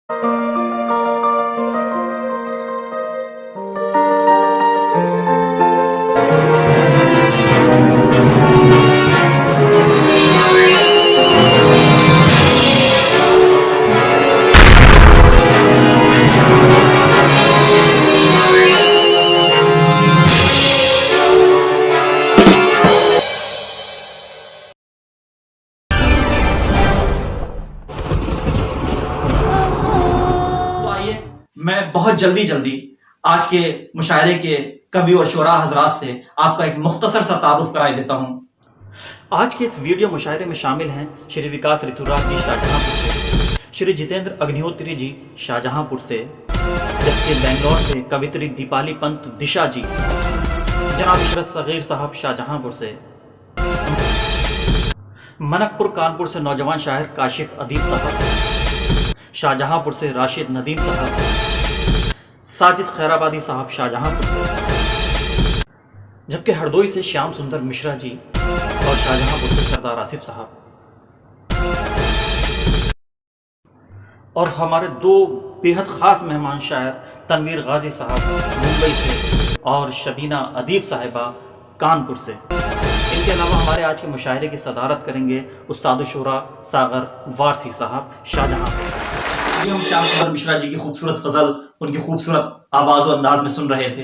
मैं बहुत जल्दी आज के मुशायरे के कवि और शुरा हजरात से आपका एक मुख्तसर सा तारुफ कराई देता हूं। आज के इस वीडियो मुशायरे में शामिल हैं श्री विकास ऋतुराज जी शाहजहांपुर से, श्री जितेंद्र अग्निहोत्री जी शाहजहांपुर से, जबकि बेंगलोर से कवित्री दीपाली पंत दिशा जी, जनाब इशरत सगीर साहब शाहजहांपुर से, मनकपुर कानपुर से नौजवान शायर काशिफ अदीब साहब, शाहजहांपुर से राशिद नदीम साहब, साजिद खैराबादी साहब शाहजहांपुर से, जबकि हरदोई से श्याम सुंदर मिश्रा जी और शाहजहांपुर से सरदार आसिफ साहब, और हमारे दो बेहद खास मेहमान शायर तनवीर गाजी साहब मुंबई से और शबीना अदीब साहिबा कानपुर से। इनके अलावा हमारे आज के मुशायरे की सदारत करेंगे उस्ताद शुरा सागर वारसी साहब शाहजहांपुर। हम श्याम सुंदर मिश्रा जी की खूबसूरत गजल उनकी खूबसूरत आवाज और अंदाज में सुन रहे थे।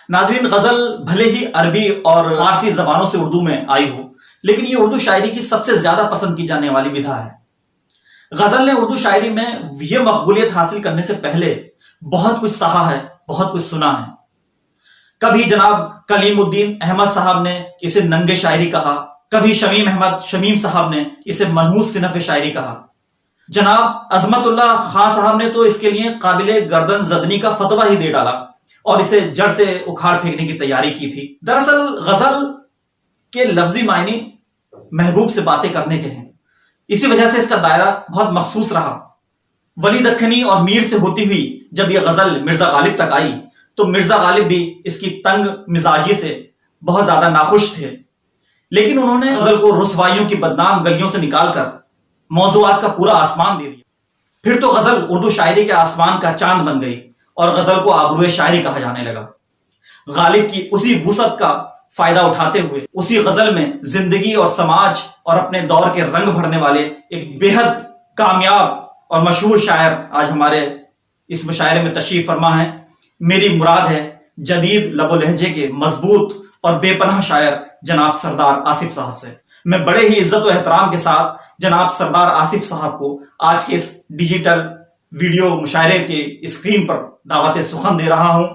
नाजरीन, गजल भले ही अरबी और फारसी जबानों से उर्दू में आई हो, लेकिन ये उर्दू शायरी की सबसे ज्यादा पसंद की जाने वाली विधा है। गजल ने उर्दू शायरी में यह मकबूलियत हासिल करने से पहले बहुत कुछ सहा है, बहुत कुछ सुना है। कभी जनाब कलीमुद्दीन अहमद साहब ने इसे नंगे शायरी कहा, कभी शमीम साहब ने इसे मनहूस सिनफ शायरी कहा। जनाब अजमतुल्लाह खान साहब ने तो इसके लिए काबिले गर्दन जदनी का फतवा ही दे डाला और इसे जड़ से उखाड़ फेंकने की तैयारी की थी। दरअसल गजल के लफ्जी मायने महबूब से बातें करने के हैं, इसी वजह से इसका दायरा बहुत मखसूस रहा। वली दक्खनी और मीर से होती हुई जब यह गजल मिर्जा गालिब तक आई तो मिर्जा गालिब भी इसकी तंग मिजाजी से बहुत ज्यादा नाखुश थे, लेकिन उन्होंने गजल को रुसवाइयों की बदनाम गलियों से निकालकर मौजूआत का पूरा आसमान दे दिया। फिर तो गजल उर्दू शायरी के आसमान का चांद बन गई और गजल को आबरूए शायरी कहा जाने लगा। गालिब की उसी वुसअत का फायदा उठाते हुए उसी गजल में जिंदगी और समाज और अपने दौर के रंग भरने वाले एक बेहद कामयाब और मशहूर शायर आज हमारे इस मुशायरे में तशरीफ फरमा है। मेरी मुराद है जदीद लबो लहजे के मजबूत और बेपनाह शायर जनाब सरदार आसिफ साहब से। मैं बड़े ही इज्जत और एहतराम के साथ जनाब सरदार आसिफ साहब को आज के इस डिजिटल वीडियो मुशायरे के स्क्रीन पर दावत सुखन दे रहा हूं,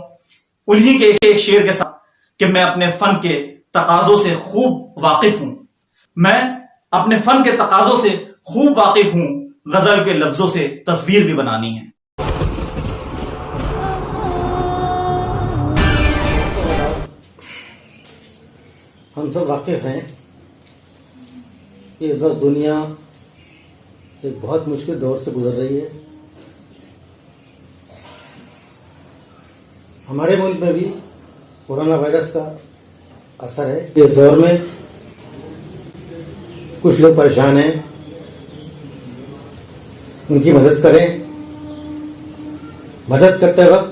उन्हीं के एक शेर के साथ कि मैं अपने फन के तकाजों से खूब वाकिफ हूं। मैं अपने फन के तकाजों से खूब वाकिफ हूं, गजल के लफ्जों से तस्वीर भी बनानी है। हम सब वाकिफ हैं कि इस वक्त दुनिया एक बहुत मुश्किल दौर से गुजर रही है। हमारे मुल्क में भी कोरोना वायरस का असर है। इस दौर में कुछ लोग परेशान हैं, उनकी मदद करें। मदद करते वक्त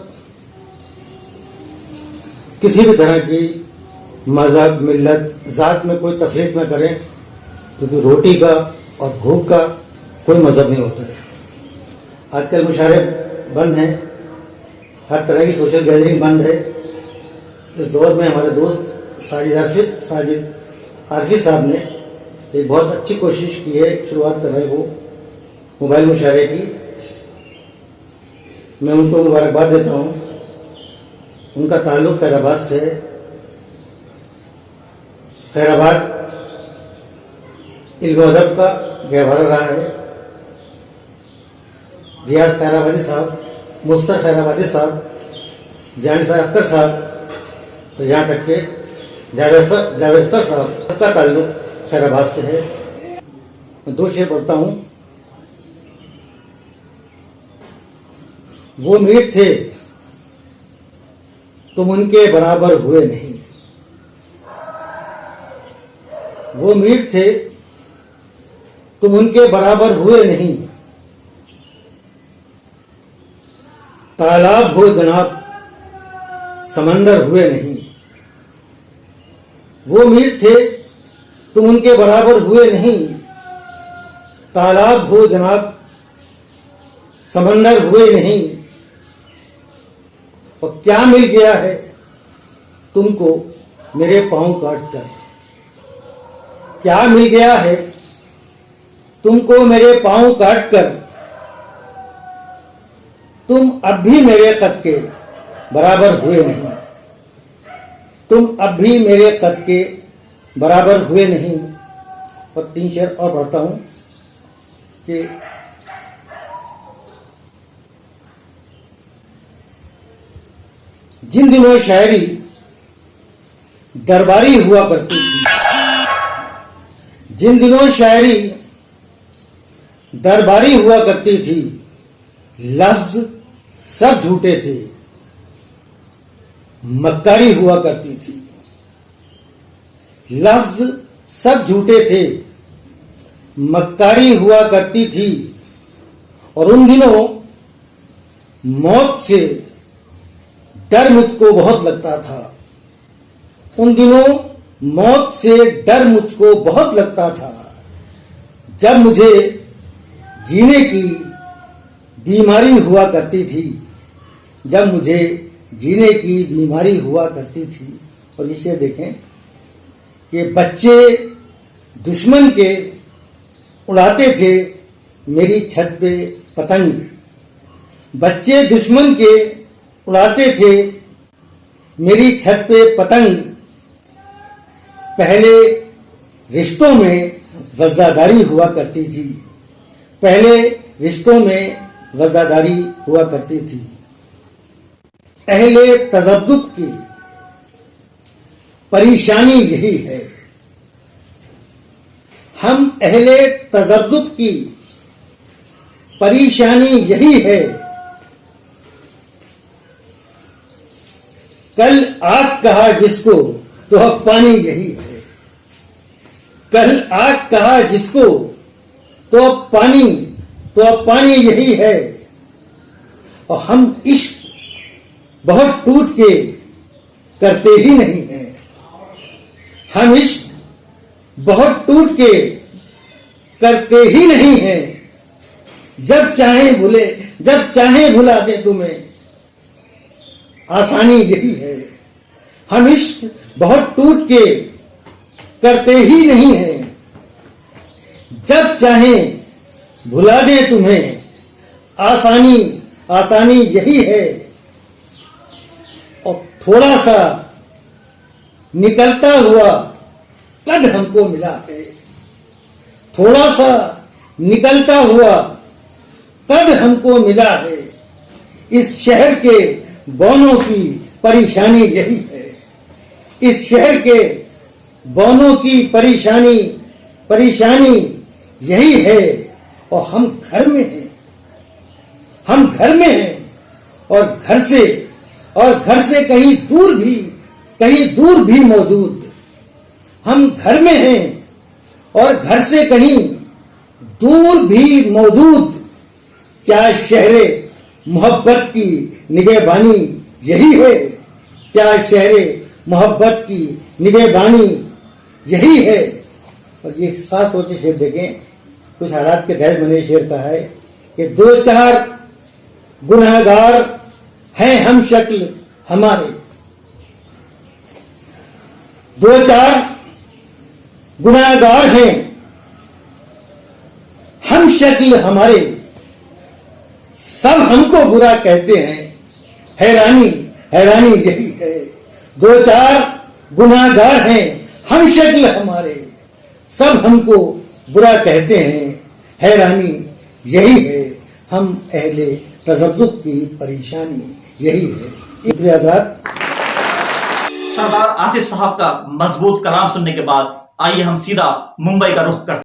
किसी भी तरह की मजहब, मिल्लत, जात में कोई तफरीक न करें, क्योंकि रोटी का और भूख का कोई मजहब नहीं होता है। आजकल मुशायरे बंद हैं, हर तरह की सोशल गैदरिंग बंद है। इस दौर में हमारे दोस्त साजिद आरफी साहब ने एक बहुत अच्छी कोशिश की है, शुरुआत कर रहे हो मोबाइल मुशायरे की। मैं उनको मुबारकबाद देता हूँ। उनका ताल्लुक खैराबाद से है। खैराबाद इल्म अदब का गहवारा रहा है। रियाज खैराबादी साहब, मुस्तर खैराबादी साहब, जानिसार अख्तर साहब, तो यहाँ तक के जावेद साहब, सबका ताल्लुक खैराबाद से है। मैं दो शेर पढ़ता हूँ। वो मीर थे तुम उनके बराबर हुए नहीं, वो मीर थे तुम उनके बराबर हुए नहीं, तालाब हो जनाब, समंदर हुए नहीं। वो मीर थे, तुम उनके बराबर हुए नहीं। तालाब हो जनाब, समंदर हुए नहीं। और क्या मिल गया है तुमको मेरे पांव काट कर? क्या मिल गया है तुमको मेरे पांव काट कर? तुम अब भी मेरे कद के बराबर हुए नहीं। तुम अब भी मेरे कद के बराबर हुए नहीं। और 3 शेर और पढ़ता हूं कि जिन दिनों शायरी दरबारी हुआ करती थी, जिन दिनों शायरी दरबारी हुआ करती थी, लफ्ज सब झूठे थे, मक्कारी हुआ करती थी। लफ्ज सब झूठे थे, मक्कारी हुआ करती थी। और उन दिनों मौत से डर मुझको बहुत लगता था। उन दिनों मौत से डर मुझको बहुत लगता था, जब मुझे जीने की बीमारी हुआ करती थी। जब मुझे जीने की बीमारी हुआ करती थी। और इसे देखें कि बच्चे दुश्मन के उड़ाते थे मेरी छत पे पतंग। बच्चे दुश्मन के उड़ाते थे मेरी छत पे पतंग। पहले रिश्तों में वफादारी हुआ करती थी। पहले रिश्तों में वफादारी हुआ करती थी। अहले तज़ब्ज़ुब की परेशानी यही है। हम अहले तज़ब्ज़ुब की परेशानी यही है। कल आग कहा जिसको तो अब पानी यही है। कल आग कहा जिसको तो अब पानी यही है। और हम इश्क बहुत टूट के करते ही नहीं हैं। हम इश्क बहुत टूट के करते ही नहीं हैं। जब चाहे भुला दे तुम्हें, आसानी यही है। हम इश्क बहुत टूट के करते ही नहीं हैं। जब चाहे भुला दे तुम्हें, आसानी यही है। और थोड़ा सा निकलता हुआ कद हमको मिला है। थोड़ा सा निकलता हुआ कद हमको मिला है। इस शहर के बौनों की परेशानी यही है। इस शहर के बौनों की परेशानी यही है। और हम घर में हैं। हम घर में हैं और घर से कहीं दूर भी मौजूद। हम घर में हैं और घर से कहीं दूर भी मौजूद। क्या शहरे मोहब्बत की निगहबानी यही है? क्या शहरे मोहब्बत की निगहबानी यही है? और ये खास तौर से शेर देखें, कुछ हालात के तहत मैंने शेर कहा है कि 2-4 गुनहगार हैं हम शक्ल हमारे। 2-4 गुनहगार हैं हम शक्ल हमारे। सब हमको बुरा कहते हैं, हैरानी यही है। 2-4 गुनहगार हैं हम शक्ल हमारे। सब हमको बुरा कहते हैं, हैरानी यही है। हम अहले तज़ब्ज़ुब की परेशानी यही है। शुक्रिया आजाद। सरदार आसिफ साहब का मजबूत कलाम सुनने के बाद आइए हम सीधा मुंबई का रुख करते हैं।